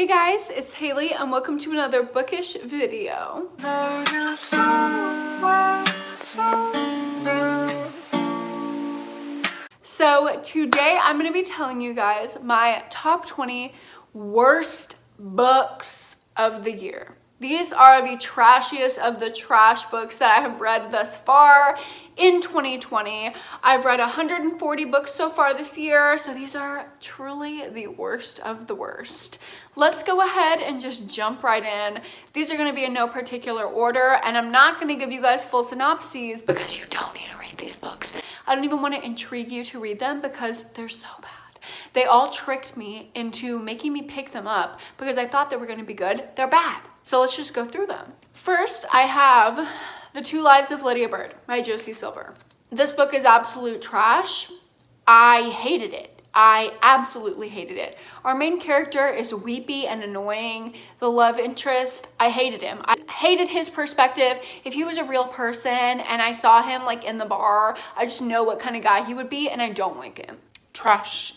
Hey guys, it's Haley and welcome to another bookish video. So today I'm going to be telling you guys my top 20 worst books of the year. These are the trashiest of the trash books that I have read thus far in 2020. I've read 140 books so far this year, so these are truly the worst of the worst. Let's go ahead and just jump right in. These are going to be in no particular order, and I'm not going to give you guys full synopses because you don't need to read these books. I don't even want to intrigue you to read them because they're so bad. They all tricked me into making me pick them up because I thought they were going to be good. They're bad. So let's just go through them. First, I have The Two Lives of Lydia Bird by Josie Silver. This book is absolute trash. I hated it. I absolutely hated it. Our main character is weepy and annoying. The love interest, I hated him. I hated his perspective. If he was a real person and I saw him like in the bar, I just know what kind of guy he would be and I don't like him. Trash.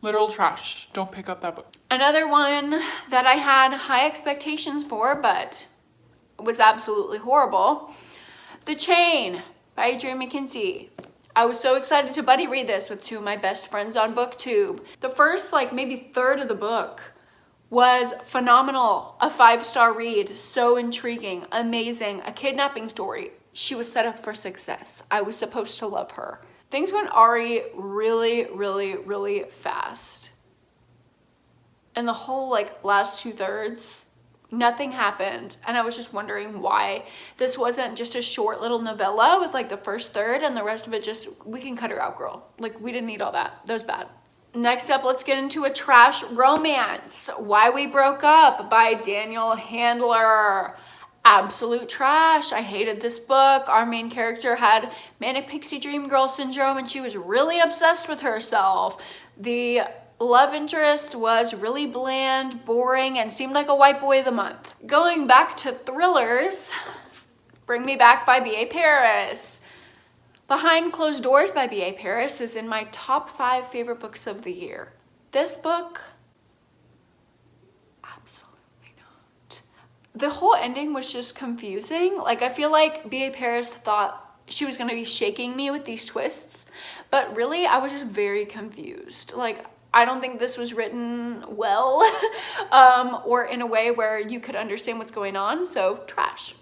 Literal trash. Don't pick up that book. Another one that I had high expectations for, but was absolutely horrible. The Chain by Adrienne McKenzie. I was so excited to buddy read this with two of my best friends on BookTube. The first, maybe third of the book was phenomenal. A 5-star read. So intriguing. Amazing. A kidnapping story. She was set up for success. I was supposed to love her. Things went really fast. And the whole last 2/3, nothing happened. And I was just wondering why this wasn't just a short little novella with the first third and the rest of it just, we can cut her out, girl. We didn't need all that. That was bad. Next up, let's get into a trash romance. Why We Broke Up by Daniel Handler. Absolute trash. I hated this book. Our main character had manic pixie dream girl syndrome and she was really obsessed with herself. The love interest was really bland, boring, and seemed like a white boy of the month. Going back to thrillers, Bring Me Back by B.A. Paris. Behind Closed Doors by B.A. Paris is in my top 5 favorite books of the year. This book, absolutely not. The whole ending was just confusing. I feel like B.A. Paris thought she was going to be shaking me with these twists, but really I was just very confused. I don't think this was written well or in a way where you could understand what's going on, so trash.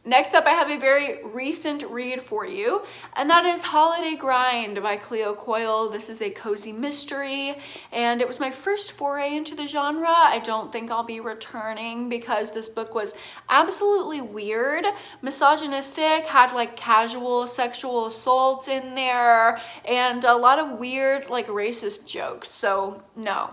Next up, I have a very recent read for you, and that is Holiday Grind by Cleo Coyle. This is a cozy mystery, and it was my first foray into the genre. I don't think I'll be returning because this book was absolutely weird, misogynistic, had casual sexual assaults in there, and a lot of weird racist jokes, so no.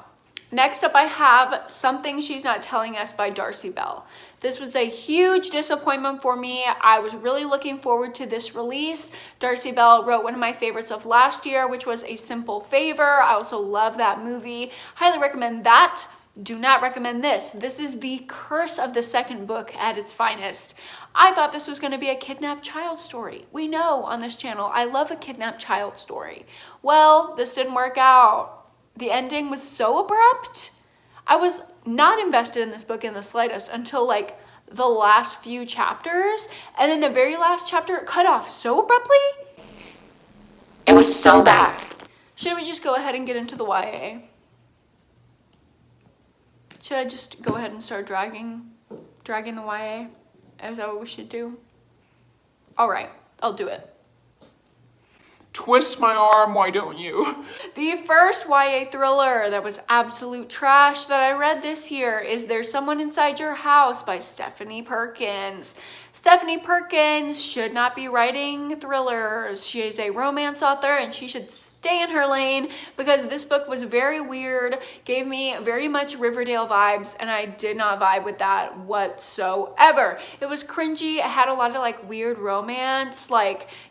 Next up, I have Something She's Not Telling Us by Darcy Bell. This was a huge disappointment for me. I was really looking forward to this release. Darcy Bell wrote one of my favorites of last year, which was A Simple Favor. I also love that movie. Highly recommend that. Do not recommend this. This is the curse of the second book at its finest. I thought this was going to be a kidnapped child story. We know on this channel I love a kidnapped child story. Well, this didn't work out. The ending was so abrupt. I was not invested in this book in the slightest until the last few chapters. And then the very last chapter cut off so abruptly. It was so bad. Should we just go ahead and get into the YA? Should I just go ahead and start dragging the YA? Is that what we should do? All right, I'll do it. Twist my arm, why don't you? The first YA thriller that was absolute trash that I read this year is There's Someone Inside Your House by Stephanie Perkins. Stephanie Perkins should not be writing thrillers. She is a romance author and she should stay in her lane because this book was very weird, gave me very much Riverdale vibes, and I did not vibe with that whatsoever. It was cringy. It had a lot of weird romance,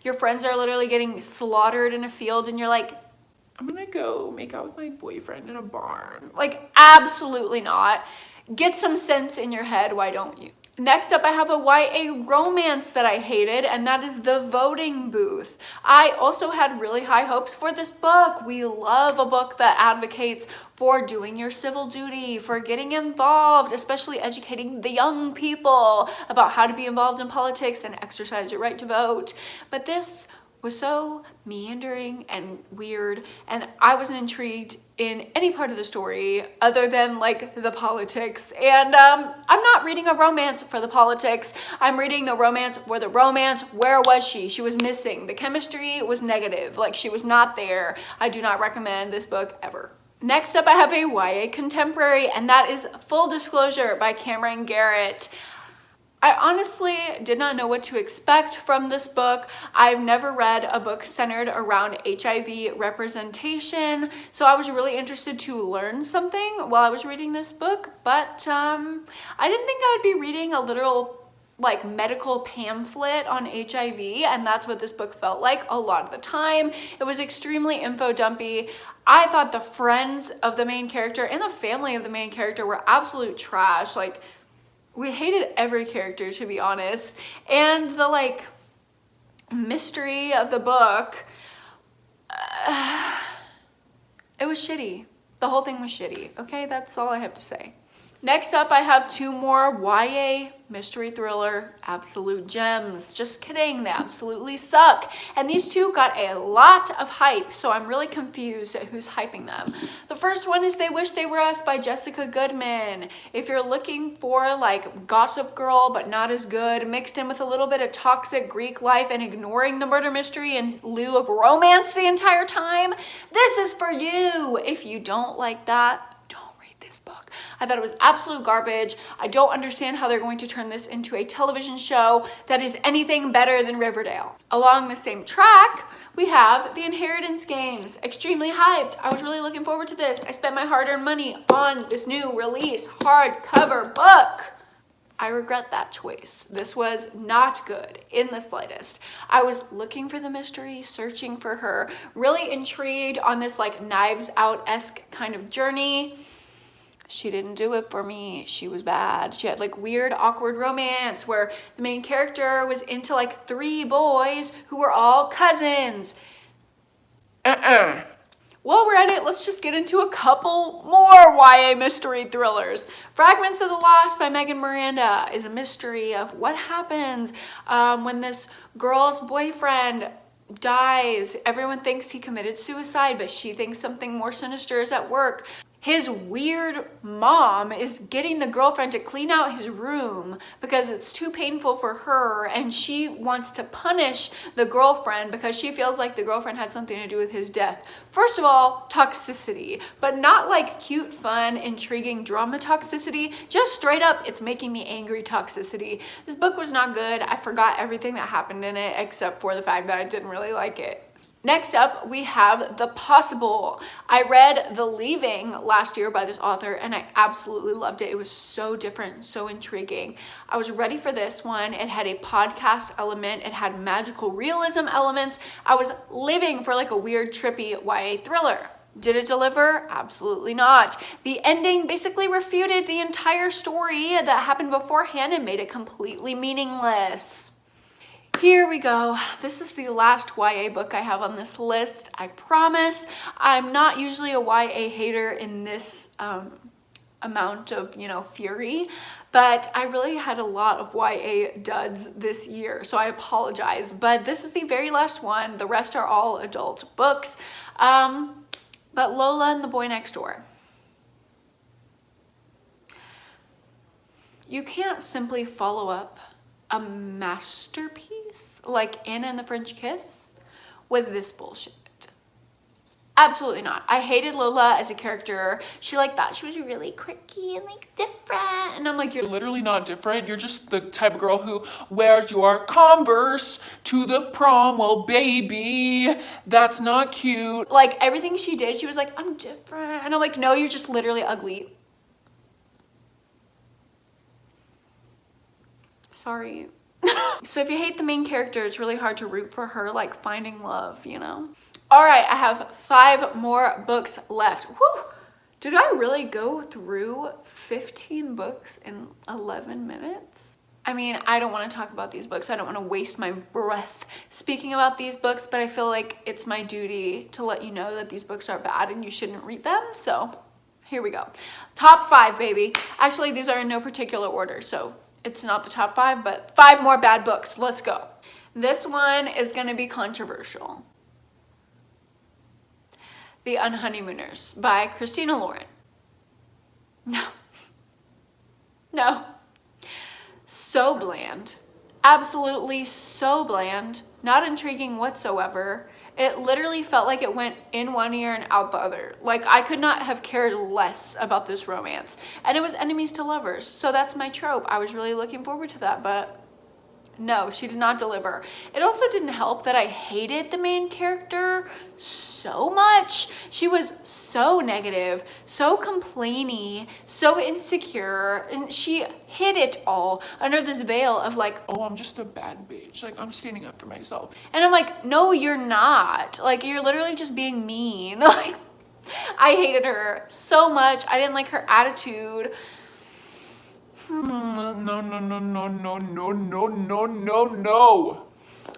your friends are literally getting slaughtered in a field and you're I'm gonna go make out with my boyfriend in a barn. Absolutely not. Get some sense in your head, why don't you? Next up, I have a YA romance that I hated, and that is The Voting Booth. I also had really high hopes for this book. We love a book that advocates for doing your civil duty, for getting involved, especially educating the young people about how to be involved in politics and exercise your right to vote. But this was so meandering and weird, and I wasn't intrigued in any part of the story other than like the politics. And I'm not reading a romance for the politics. I'm reading the romance for the romance. Where was she? She was missing. The chemistry was negative. Like, she was not there. I do not recommend this book ever. Next up, I have a YA contemporary, and that is Full Disclosure by Cameron Garrett. I honestly did not know what to expect from this book. I've never read a book centered around HIV representation, so I was really interested to learn something while I was reading this book, but I didn't think I would be reading a literal like medical pamphlet on HIV, and that's what this book felt like a lot of the time. It was extremely info dumpy. I thought the friends of the main character and the family of the main character were absolute trash. Like, we hated every character, to be honest. And the like mystery of the book, it was shitty. The whole thing was shitty. Okay, that's all I have to say. Next up, I have two more YA mystery thriller absolute gems. Just kidding, they absolutely suck. And these two got a lot of hype, so I'm really confused at who's hyping them. The first one is They Wish They Were Us by Jessica Goodman. If you're looking for like Gossip Girl, but not as good, mixed in with a little bit of toxic Greek life and ignoring the murder mystery in lieu of romance the entire time, this is for you. If you don't like that, this book. I thought it was absolute garbage. I don't understand how they're going to turn this into a television show that is anything better than Riverdale. Along the same track, we have The Inheritance Games. Extremely hyped. I was really looking forward to this. I spent my hard-earned money on this new release hardcover book. I regret that choice. This was not good in the slightest. I was looking for the mystery, searching for her, really intrigued on this like Knives Out-esque kind of journey. She didn't do it for me. She was bad. She had like weird, awkward romance where the main character was into like 3 boys who were all cousins. While we're at it, let's just get into a couple more YA mystery thrillers. Fragments of the Lost by Megan Miranda is a mystery of what happens when this girl's boyfriend dies. Everyone thinks he committed suicide, but she thinks something more sinister is at work. His weird mom is getting the girlfriend to clean out his room because it's too painful for her, and she wants to punish the girlfriend because she feels like the girlfriend had something to do with his death. First of all, toxicity, but not like cute, fun, intriguing drama toxicity, just straight up, it's making me angry toxicity. This book was not good. I forgot everything that happened in it except for the fact that I didn't really like it. Next up, we have The Possible. I read The Leaving last year by this author, and I absolutely loved it. It was so different, so intriguing. I was ready for this one. It had a podcast element. It had magical realism elements. I was living for like a weird, trippy YA thriller. Did it deliver? Absolutely not. The ending basically refuted the entire story that happened beforehand and made it completely meaningless. Here we go. This is the last YA book I have on this list, I promise. I'm not usually a YA hater in this amount of, fury, but I really had a lot of YA duds this year, so I apologize. But this is the very last one. The rest are all adult books. But Lola and the Boy Next Door. You can't simply follow up a masterpiece like Anna and the French Kiss with this bullshit. Absolutely not. I hated Lola as a character. She thought she was really quirky and different, and I'm like, You're literally not different. You're just the type of girl who wears your Converse to the prom. Well, baby, that's not cute. Like, everything she did, she was like, I'm different, and I'm like, no, you're just literally ugly. Sorry. So if you hate the main character, it's really hard to root for her, like finding love, All right, I have 5 more books left. Whew. Did I really go through 15 books in 11 minutes? I mean, I don't want to talk about these books. I don't want to waste my breath speaking about these books, but I feel like it's my duty to let you know that these books are bad and you shouldn't read them, so Here we go. Top 5, baby. Actually, these are in no particular order, so it's not the top 5, but 5 more bad books. Let's go. This one is going to be controversial. The Unhoneymooners by Christina Lauren. No. No. So bland. Absolutely so bland. Not intriguing whatsoever. It literally felt like it went in one ear and out the other. Like, I could not have cared less about this romance. And it was enemies to lovers. So that's my trope. I was really looking forward to that, but no, she did not deliver. It also didn't help that I hated the main character so much. She was so negative, so complainy, so insecure, and she hid it all under this veil of like, oh, I'm just a bad bitch. Like, I'm standing up for myself. And I'm like, no, you're not. Like, you're literally just being mean. Like, I hated her so much. I didn't like her attitude. No.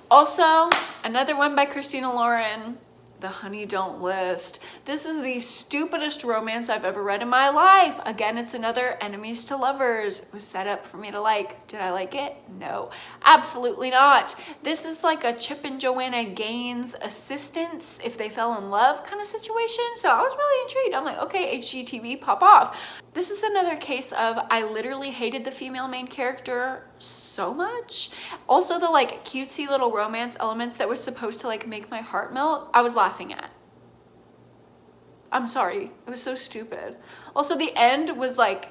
Also, another one by Christina Lauren, The Honey Don't List. This is the stupidest romance I've ever read in my life. Again, it's another enemies to lovers. It was set up for me to like. Did I like it? No, absolutely not. This is like a Chip and Joanna Gaines assistants if they fell in love kind of situation. So I was really intrigued. I'm like, okay, HGTV, pop off. This is another case of I literally hated the female main character so much. Also, the like cutesy little romance elements that was supposed to like make my heart melt, I was laughing at. I'm sorry, it was so stupid. Also, the end was like,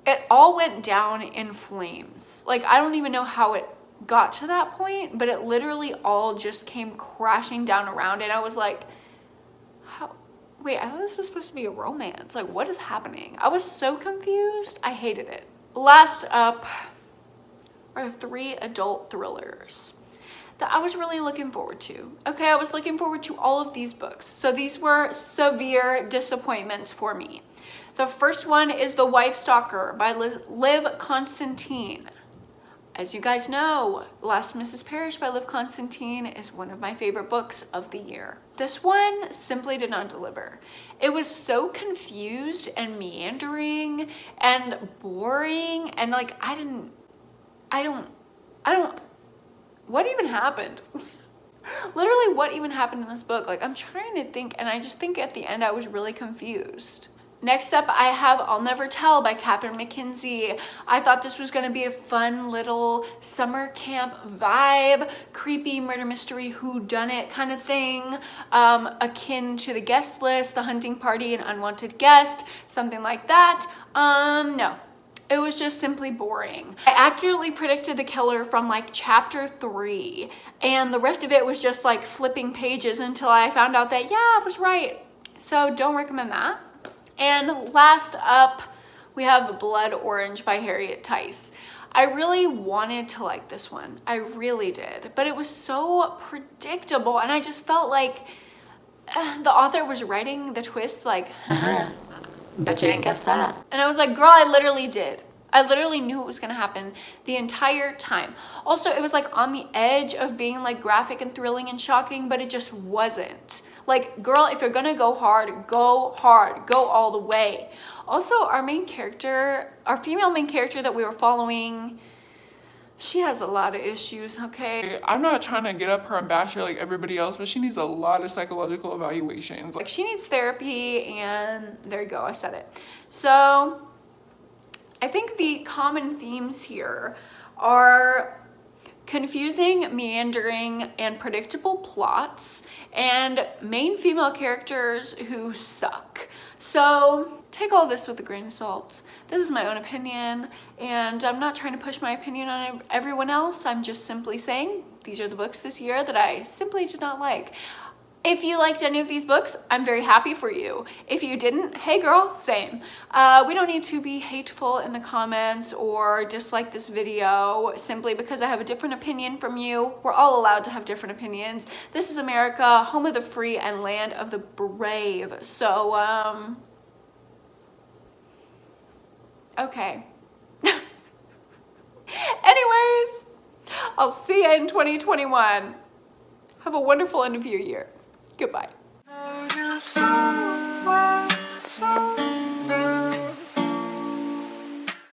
it all went down in flames. Like, I don't even know how it got to that point, but it literally all just came crashing down around it. I was like, how? Wait, I thought this was supposed to be a romance. Like, what is happening? I was so confused. I hated it. Last up are 3 adult thrillers that I was really looking forward to. Okay, I was looking forward to all of these books. So these were severe disappointments for me. The first one is The Wife Stalker by Liv Constantine. As you guys know, Last Mrs. Parrish by Liv Constantine is one of my favorite books of the year. This one simply did not deliver. It was so confused and meandering and boring, and like I don't, what even happened? Literally, what even happened in this book? Like, I'm trying to think, and I just think at the end I was really confused. Next up, I have I'll Never Tell by Catherine McKenzie. I thought this was going to be a fun little summer camp vibe, creepy murder mystery whodunit kind of thing, akin to The Guest List, The Hunting Party, and Unwanted Guest, something like that. No. It was just simply boring. I accurately predicted the killer from like chapter 3, and the rest of it was just like flipping pages until I found out that, yeah, I was right. So don't recommend that. And last up, we have Blood Orange by Harriet Tice. I really wanted to like this one. I really did. But it was so predictable, and I just felt like the author was writing the twist like, bet you didn't guess that. And I was like, girl, I literally did. I literally knew it was gonna happen the entire time. Also, it was like on the edge of being like graphic and thrilling and shocking, but it just wasn't. Like, girl, if you're gonna go hard, go all the way. Also, our main character, our female main character that we were following, she has a lot of issues, okay? I'm not trying to get up her and bash her like everybody else, but she needs a lot of psychological evaluations. Like, she needs therapy, and there you go, I said it. So, I think the common themes here are confusing, meandering, and predictable plots, and main female characters who suck. So take all this with a grain of salt. This is my own opinion, and I'm not trying to push my opinion on everyone else. I'm just simply saying these are the books this year that I simply did not like. If you liked any of these books, I'm very happy for you. If you didn't, hey girl, same. We don't need to be hateful in the comments or dislike this video simply because I have a different opinion from you. We're all allowed to have different opinions. This is America, home of the free and land of the brave. So, okay. Anyways, I'll see you in 2021. Have a wonderful end of your year. Goodbye. So